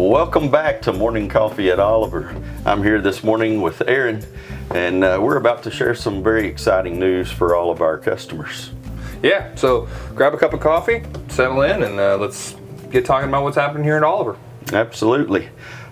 Welcome back to Morning Coffee at Oliver. I'm here this morning with Aaron, and we're about to share some very exciting news for all of our customers. Yeah, so grab a cup of coffee, settle in, and let's get talking about what's happening here at Oliver. Absolutely.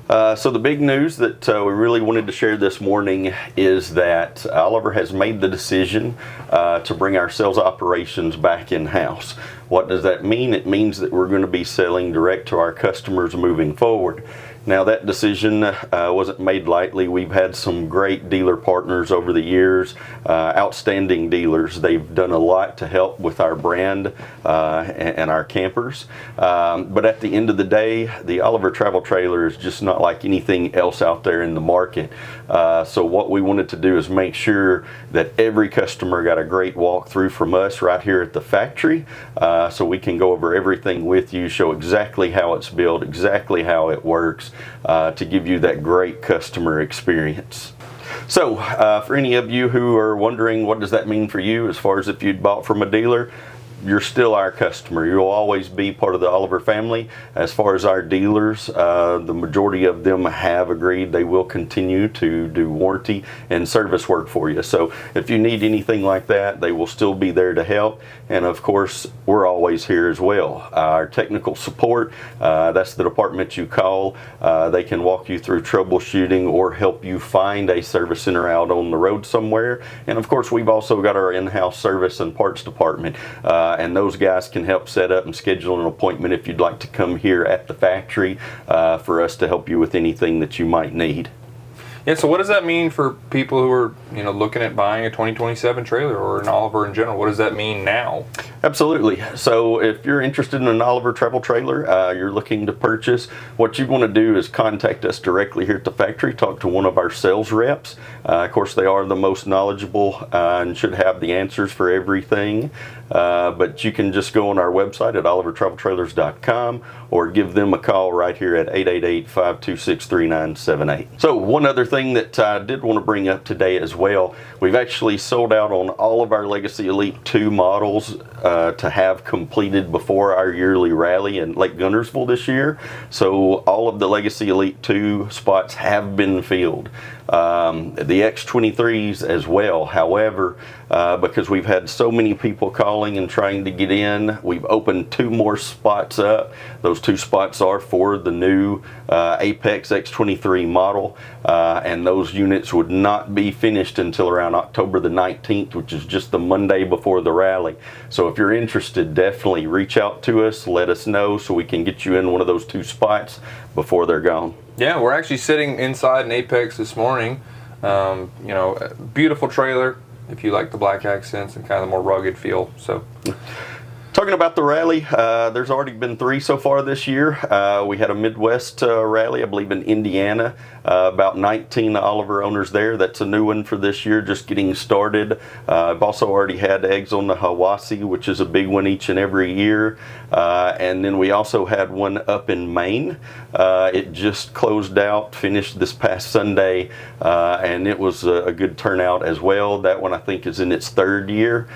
So the big news that we really wanted to share this morning is that Oliver has made the decision to bring our sales operations back in-house. What does that mean? It means that we're going to be selling direct to our customers moving forward. Now that decision wasn't made lightly. We've had some great dealer partners over the years, outstanding dealers. They've done a lot to help with our brand and our campers. But at the end of the day, the Oliver Travel Trailer is just not like anything else out there in the market. So what we wanted to do is make sure that every customer got a great walkthrough from us right here at the factory, so we can go over everything with you, show exactly how it's built, exactly how it works, to give you that great customer experience. So for any of you who are wondering what does that mean for you as far as if you'd bought from a dealer, you're still our customer. You'll always be part of the Oliver family. As far as our dealers, the majority of them have agreed they will continue to do warranty and service work for you. So if you need anything like that, they will still be there to help. And of course, we're always here as well. Our technical support, that's the department you call. They can walk you through troubleshooting or help you find a service center out on the road somewhere. And of course, we've also got our in-house service and parts department. And those guys can help set up and schedule an appointment if you'd like to come here at the factory for us to help you with anything that you might need. Yeah, so what does that mean for people who are, looking at buying a 2027 trailer or an Oliver in general? What does that mean now? Absolutely. So if you're interested in an Oliver travel trailer, you're looking to purchase, what you want to do is contact us directly here at the factory, talk to one of our sales reps. Of course, they are the most knowledgeable and should have the answers for everything. But you can just go on our website at olivertraveltrailers.com or give them a call right here at 888-526-3978. So one other thing that I did want to bring up today as well, we've actually sold out on all of our Legacy Elite 2 models to have completed before our yearly rally in Lake Guntersville this year. So all of the Legacy Elite 2 spots have been filled. The X23s as well. However, because we've had so many people calling and trying to get in, we've opened 2 more spots up. Those 2 spots are for the new Apex X23 model, and those units would not be finished until around October the 19th, which is just the Monday before the rally. So if you're interested, definitely reach out to us, let us know so we can get you in one of those 2 spots before they're gone. Yeah, we're actually sitting inside an Apex this morning. A beautiful trailer if you like the black accents and kind of the more rugged feel. So, talking about the rally, there's already been 3 so far this year. We had a Midwest rally, I believe in Indiana, about 19 Oliver owners there. That's a new one for this year, just getting started. I've also already had eggs on the Hiwassee, which is a big one each and every year. And then we also had one up in Maine. It just closed out, finished this past Sunday, and it was a good turnout as well. That one I think is in its 3rd year.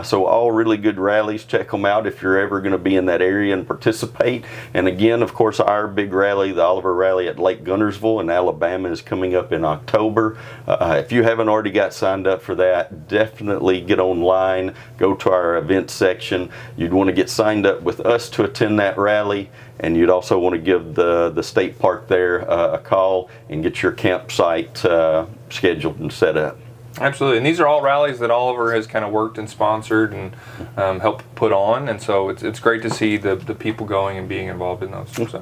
So all really good rallies. Check them out if you're ever going to be in that area and participate. And again, of course, our big rally, the Oliver Rally at Lake Guntersville in Alabama, is coming up in October. If you haven't already got signed up for that, definitely get online, go to our events section. You'd want to get signed up with us to attend that rally, and you'd also want to give the state park there a call and get your campsite scheduled and set up. Absolutely, and these are all rallies that Oliver has kind of worked and sponsored and helped put on, and so it's great to see the people going and being involved in those. So.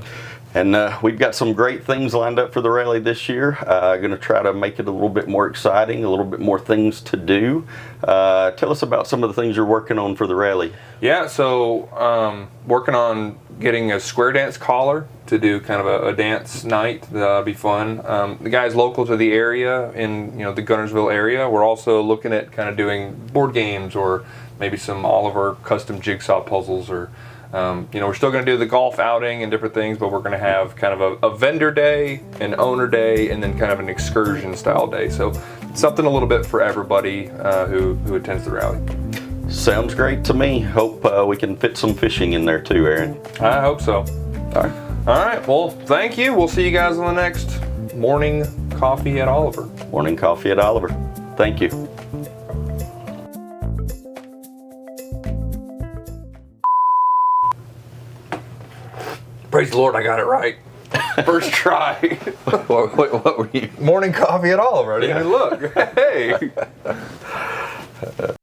And we've got some great things lined up for the rally this year. Going to try to make it a little bit more exciting, a little bit more things to do. Tell us about some of the things you're working on for the rally. Yeah, so working on getting a square dance collar to do kind of a dance night. That'll be fun. The guys local to the area in the Guntersville area, we're also looking at kind of doing board games or maybe some Oliver custom jigsaw puzzles or we're still going to do the golf outing and different things, but we're going to have kind of a vendor day, an owner day, and then kind of an excursion style day. So something a little bit for everybody who attends the rally. Sounds great to me. Hope we can fit some fishing in there too, Aaron. I hope so. All right. All right. Well, thank you. We'll see you guys on the next morning coffee at Oliver. Morning coffee at Oliver. Thank you. Praise the Lord, I got it right. First try. What were you? Morning coffee at Oliver. I didn't even look. Hey.